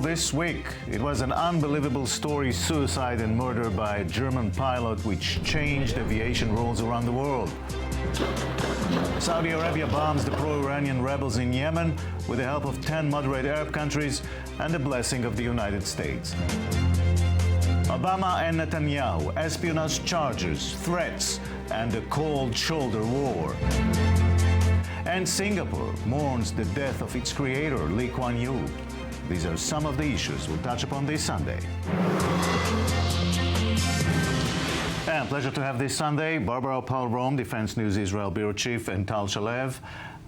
this week, it was an unbelievable story, suicide and murder by a German pilot, which changed aviation rules around the world. Saudi Arabia bombs the pro-Iranian rebels in Yemen with the help of 10 moderate Arab countries and the blessing of the United States. Obama and Netanyahu, espionage charges, threats, and a cold shoulder war. And Singapore mourns the death of its creator, Kuan Yew. These are some of the issues we'll touch upon this Sunday. And pleasure to have this Sunday Barbara Paul-Rome, Defense News Israel Bureau Chief, and Tal Shalev,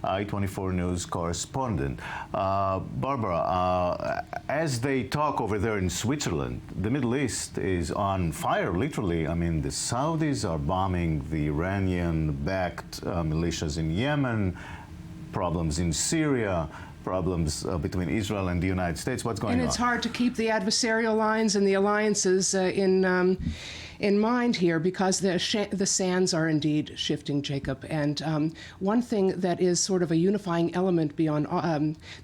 I-24 News correspondent. Barbara, as they talk over there in Switzerland, the Middle East is on fire, literally. I mean, the Saudis are bombing the Iranian-backed militias in Yemen, problems in Syria, problems between Israel and the United States. What's going on? And it's hard to keep the adversarial lines and the alliances in mind here, because the sands are indeed shifting, Jacob. And one thing that is sort of a unifying element beyond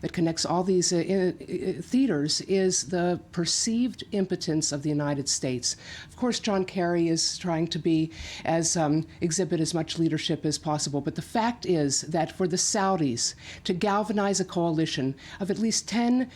that connects all these theaters is the perceived impotence of the United States. Of course, John Kerry is trying to exhibit as much leadership as possible, but the fact is that for the Saudis to galvanize a coalition of at least 10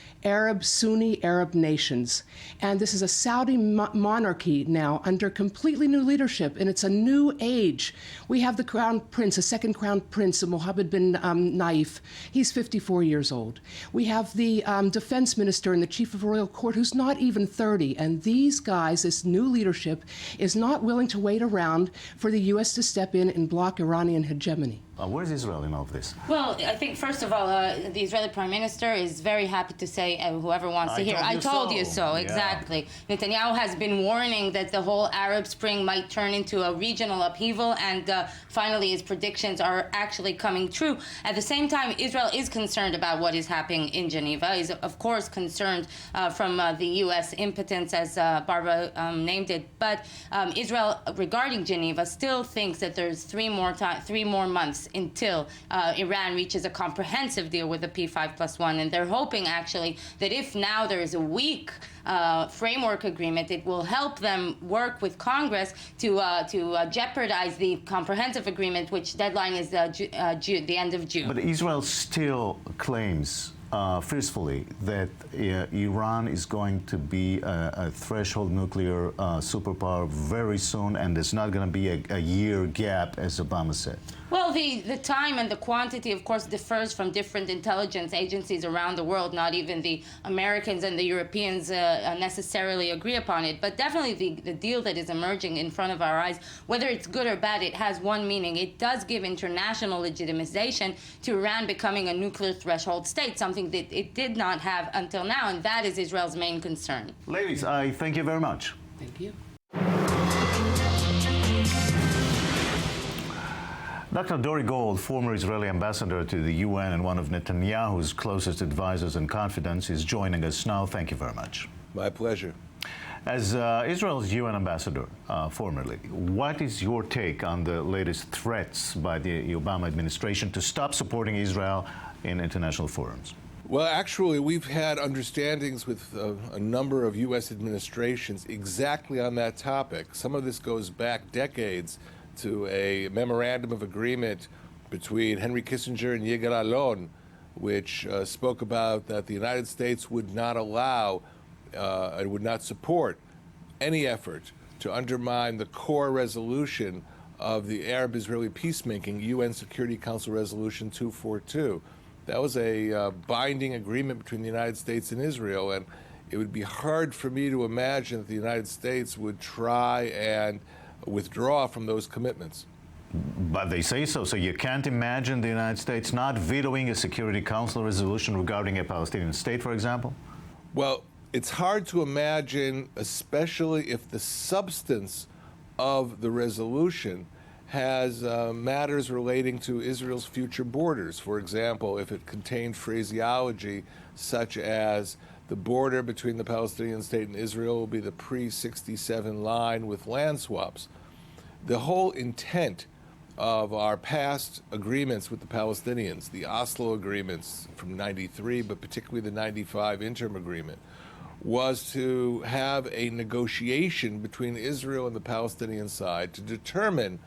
Sunni Arab nations, and this is a Saudi monarchy now under completely new leadership, and it's a new age. We have the crown prince, a second crown prince, Mohammed bin Naif. He's 54 years old. We have the defense minister and the chief of royal court, who's not even 30. And these guys, this new leadership, is not willing to wait around for the U.S. to step in and block Iranian hegemony. Where's Israel in all of this? Well, I think, first of all, the Israeli Prime Minister is very happy to say, whoever wants to hear, I told you so, exactly. Yeah. Netanyahu has been warning that the whole Arab Spring might turn into a regional upheaval, and finally his predictions are actually coming true. At the same time, Israel is concerned about what is happening in Geneva, is of course concerned from the U.S. impotence, as Barbara named it, but Israel, regarding Geneva, still thinks that there's three more months until Iran reaches a comprehensive deal with the P5+1, and they're hoping actually that if now there is a weak framework agreement, it will help them work with Congress to jeopardize the comprehensive agreement, which deadline is the end of June. But Israel still claims forcefully that Iran is going to be a threshold nuclear superpower very soon, and there's not going to be a year gap, as Obama said. Well, the time and the quantity, of course, differs from different intelligence agencies around the world. Not even the Americans and the Europeans necessarily agree upon it. But definitely the deal that is emerging in front of our eyes, whether it's good or bad, it has one meaning. It does give international legitimization to Iran becoming a nuclear threshold state, something that it did not have until now, and that is Israel's main concern. Ladies, I thank you very much. Thank you. Dr. Dori Gold, former Israeli ambassador to the UN and one of Netanyahu's closest advisors and confidants, is joining us now. Thank you very much. My pleasure. As Israel's UN ambassador, formerly, what is your take on the latest threats by the Obama administration to stop supporting Israel in international forums? Well, actually, we've had understandings with a number of U.S. administrations exactly on that topic. Some of this goes back decades to a memorandum of agreement between Henry Kissinger and Yigal Allon, which spoke about that the United States would not allow and would not support any effort to undermine the core resolution of the Arab-Israeli peacemaking, UN Security Council Resolution 242. That was a binding agreement between the United States and Israel, and it would be hard for me to imagine that the United States would try and withdraw from those commitments. But they say so. So you can't imagine the United States not vetoing a Security Council resolution regarding a Palestinian state, for example? Well, it's hard to imagine, especially if the substance of the resolution has matters relating to Israel's future borders. For example, if it contained phraseology such as the border between the Palestinian state and Israel will be the pre-67 line with land swaps. The whole intent of our past agreements with the Palestinians, the Oslo agreements from '93, but particularly the '95 interim agreement, was to have a negotiation between Israel and the Palestinian side to determine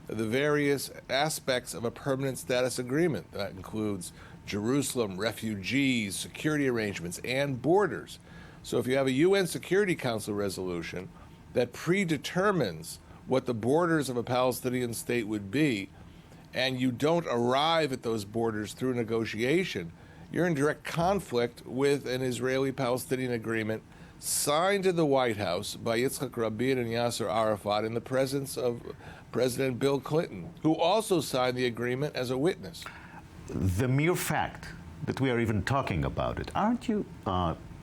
the various aspects of a permanent status agreement. That includes Jerusalem, refugees, security arrangements, and borders. So if you have a UN Security Council resolution that predetermines what the borders of a Palestinian state would be, and you don't arrive at those borders through negotiation, you're in direct conflict with an Israeli-Palestinian agreement signed in the White House by Yitzhak Rabin and Yasser Arafat in the presence of President Bill Clinton, who also signed the agreement as a witness. The mere fact that we are even talking about it, aren't you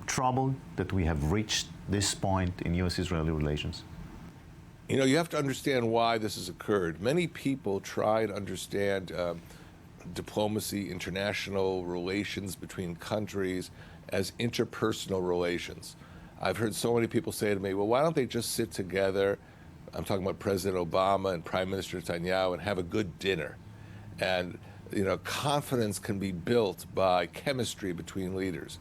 troubled that we have reached this point in U.S.-Israeli relations? You know, you have to understand why this has occurred. Many people try to understand diplomacy, international relations between countries as interpersonal relations. I've heard so many people say to me, well, why don't they just sit together, I'm talking about President Obama and Prime Minister Netanyahu, and have a good dinner? And, you know, confidence can be built by chemistry between leaders.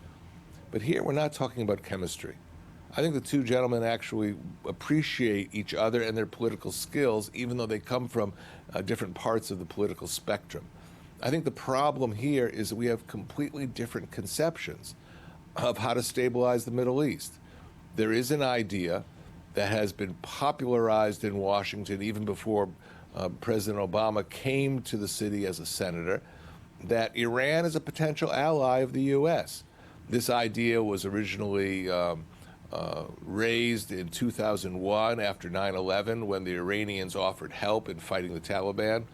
But here we're not talking about chemistry. I think the two gentlemen actually appreciate each other and their political skills, even though they come from different parts of the political spectrum. I think the problem here is that we have completely different conceptions of how to stabilize the Middle East. There is an idea that has been popularized in Washington even before President Obama came to the city as a senator, that Iran is a potential ally of the U.S. This idea was originally raised in 2001 after 9/11 when the Iranians offered help in fighting the Taliban,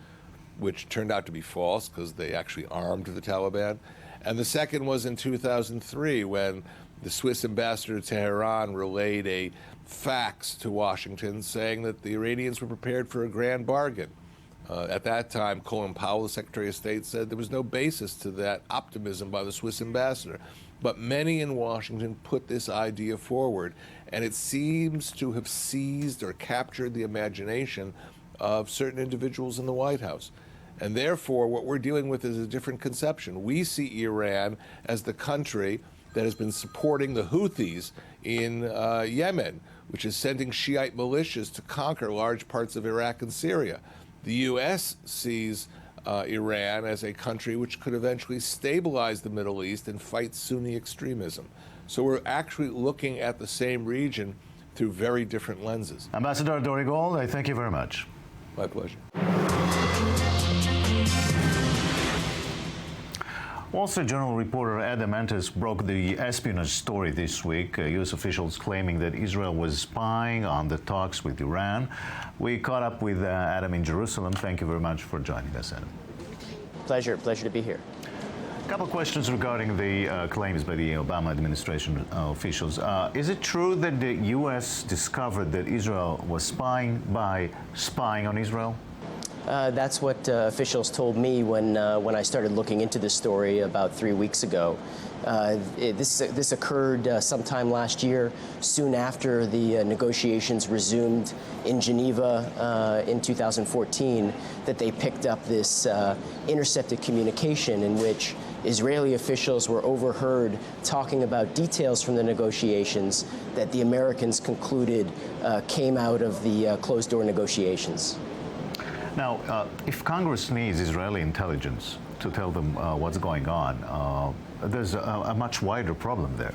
which turned out to be false because they actually armed the Taliban. And the second was in 2003 when the Swiss ambassador to Tehran relayed a fax to Washington saying that the Iranians were prepared for a grand bargain. At that time, Colin Powell, the Secretary of State, said there was no basis to that optimism by the Swiss ambassador. But many in Washington put this idea forward, and it seems to have seized or captured the imagination of certain individuals in the White House. And therefore, what we're dealing with is a different conception. We see Iran as the country that has been supporting the Houthis in Yemen, which is sending Shiite militias to conquer large parts of Iraq and Syria. The U.S. sees Iran as a country which could eventually stabilize the Middle East and fight Sunni extremism. So we're actually looking at the same region through very different lenses. Ambassador Dori Gold, I thank you very much. My pleasure. Wall Street Journal reporter Adamantis broke the espionage story this week. U.S. officials claiming that Israel was spying on the talks with Iran. We caught up with Adam in Jerusalem. Thank you very much for joining us, Adam. Pleasure to be here. A couple of questions regarding the claims by the Obama administration officials. Is it true that the U.S. discovered that Israel was spying by spying on Israel? That's what officials told me when I started looking into this story about 3 weeks ago. This occurred sometime last year, soon after the negotiations resumed in Geneva in 2014, that they picked up this intercepted communication in which Israeli officials were overheard talking about details from the negotiations that the Americans concluded came out of the closed-door negotiations. Now, if Congress needs Israeli intelligence to tell them what's going on, there's a much wider problem there.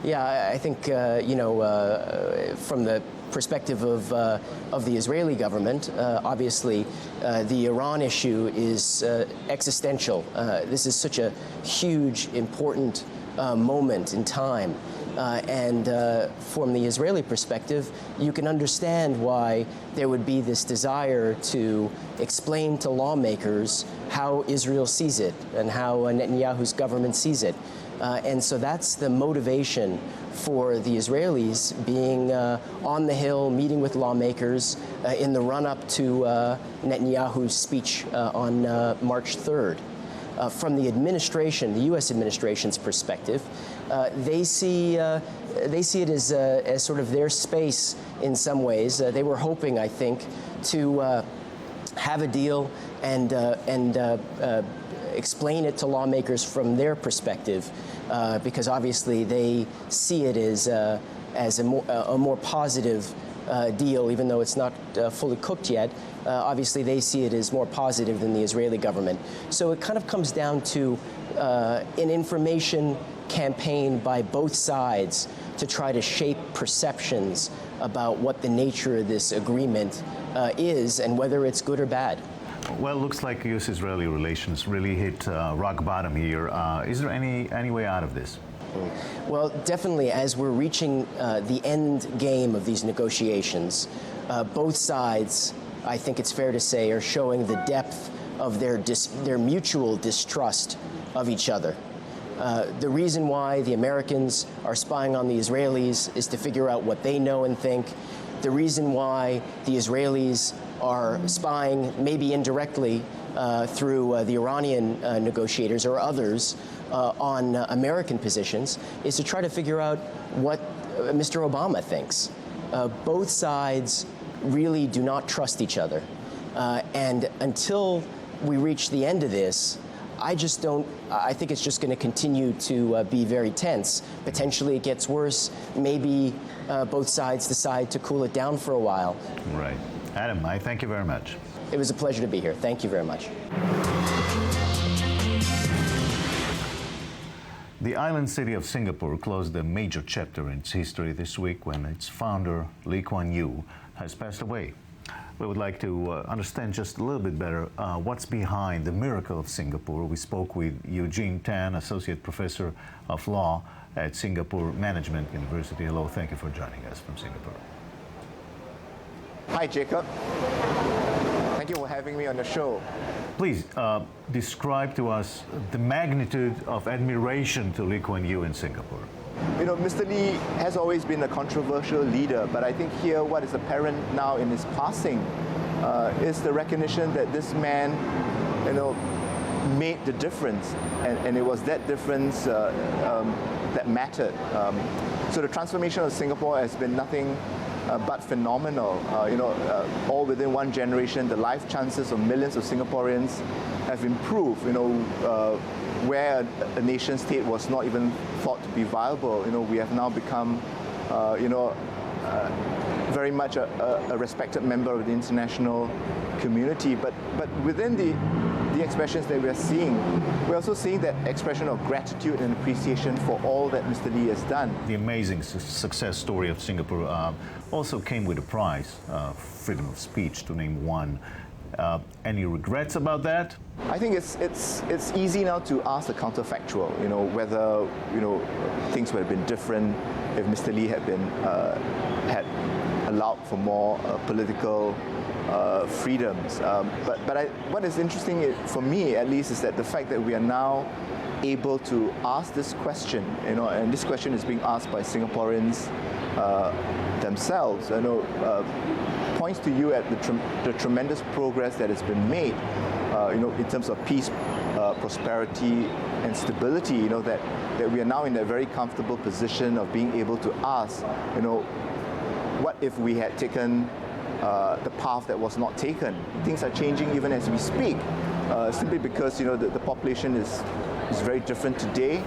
Yeah, I think, from the perspective of the Israeli government, obviously the Iran issue is existential. This is such a huge, important moment in time. And from the Israeli perspective, you can understand why there would be this desire to explain to lawmakers how Israel sees it and how Netanyahu's government sees it. And so that's the motivation for the Israelis being on the Hill, meeting with lawmakers in the run-up to Netanyahu's speech on March 3rd. From the administration, the U.S. administration's perspective, they see it as sort of their space in some ways. They were hoping, I think, to have a deal and explain it to lawmakers from their perspective, because obviously they see it as a more positive deal, even though it's not fully cooked yet. Obviously, they see it as more positive than the Israeli government. So it kind of comes down to an information campaign by both sides to try to shape perceptions about what the nature of this agreement is and whether it's good or bad. Well, it looks like U.S.-Israeli relations really hit rock bottom here. Is there any way out of this? Well, definitely, as we're reaching the end game of these negotiations, both sides, I think it's fair to say, are showing the depth of their mutual distrust of each other. The reason why the Americans are spying on the Israelis is to figure out what they know and think. The reason why the Israelis are spying, maybe indirectly, through the Iranian negotiators or others on American positions, is to try to figure out what Mr. Obama thinks. Both sides really do not trust each other. And until we reach the end of this, I think it's just going to continue to be very tense. Potentially it gets worse. Maybe both sides decide to cool it down for a while. Right. Adam, I thank you very much. It was a pleasure to be here. Thank you very much. The island city of Singapore closed a major chapter in its history this week when its founder, Kuan Yew, has passed away. We would like to understand just a little bit better what's behind the miracle of Singapore. We spoke with Eugene Tan, Associate Professor of Law at Singapore Management University. Hello, thank you for joining us from Singapore. Hi, Jacob. Thank you for having me on the show. Please describe to us the magnitude of admiration to Lee Kuan Yew in Singapore. You know, Mr. Lee has always been a controversial leader, but I think here what is apparent now in his passing is the recognition that this man, made the difference, and it was that difference that mattered. So the transformation of Singapore has been nothing but phenomenal. All within one generation, the life chances of millions of Singaporeans have improved. Where a nation state was not even thought to be viable, we have now become, very much a respected member of the international community. But within the expressions that we are seeing, we're also seeing that expression of gratitude and appreciation for all that Mr. Lee has done. The amazing success story of Singapore also came with a prize, freedom of speech, to name one. Any regrets about that? I think it's easy now to ask the counterfactual. Whether things would have been different if Mr. Lee had been had allowed for more political freedoms. What is interesting for me, at least, is that the fact that we are now able to ask this question, and this question is being asked by Singaporeans themselves, points to you at the tremendous progress that has been made, in terms of peace, prosperity, and stability. That we are now in a very comfortable position of being able to ask, what if we had taken the path that was not taken? Things are changing even as we speak, simply because the population is very different today,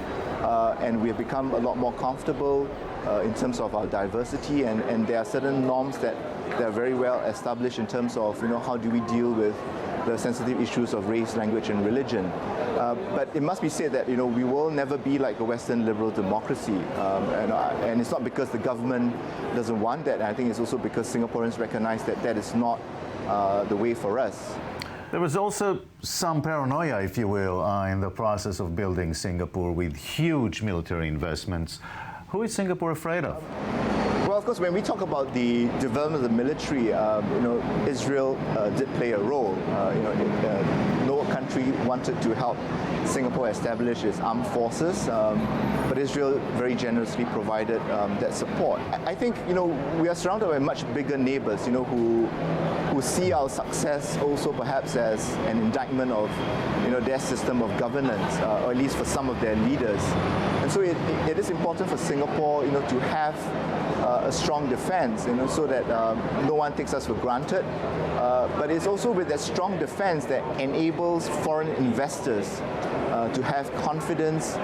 and we have become a lot more comfortable in terms of our diversity, and there are certain norms that are very well established in terms of how do we deal with the sensitive issues of race, language, and religion. But it must be said that we will never be like a Western liberal democracy, and it's not because the government doesn't want that. I think it's also because Singaporeans recognize that that is not the way for us. There was also some paranoia, if you will, in the process of building Singapore with huge military investments. Who is Singapore afraid of? Well, of course, when we talk about the development of the military, Israel did play a role. No country wanted to help Singapore establish its armed forces, but Israel very generously provided that support. I think we are surrounded by much bigger neighbors, who see our success also perhaps as an indictment of their system of governance, or at least for some of their leaders. And so it is important for Singapore, to have a a strong defense, so that no one takes us for granted. But it's also with that strong defense that enables foreign investors to have confidence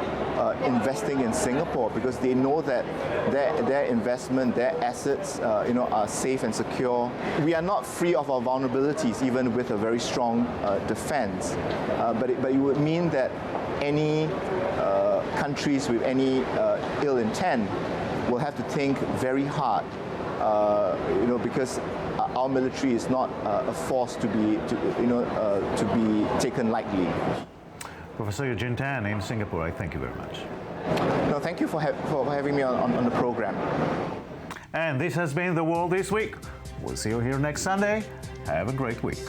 investing in Singapore, because they know that their investment, their assets, are safe and secure. We are not free of our vulnerabilities, even with a very strong defense. But it would mean that any countries with any ill intent will have to think very hard, because our military is not a force to be taken lightly. Professor Eugene Tan in Singapore, I thank you very much. No, thank you for having me on the program. And this has been The World This Week. We'll see you here next Sunday. Have a great week.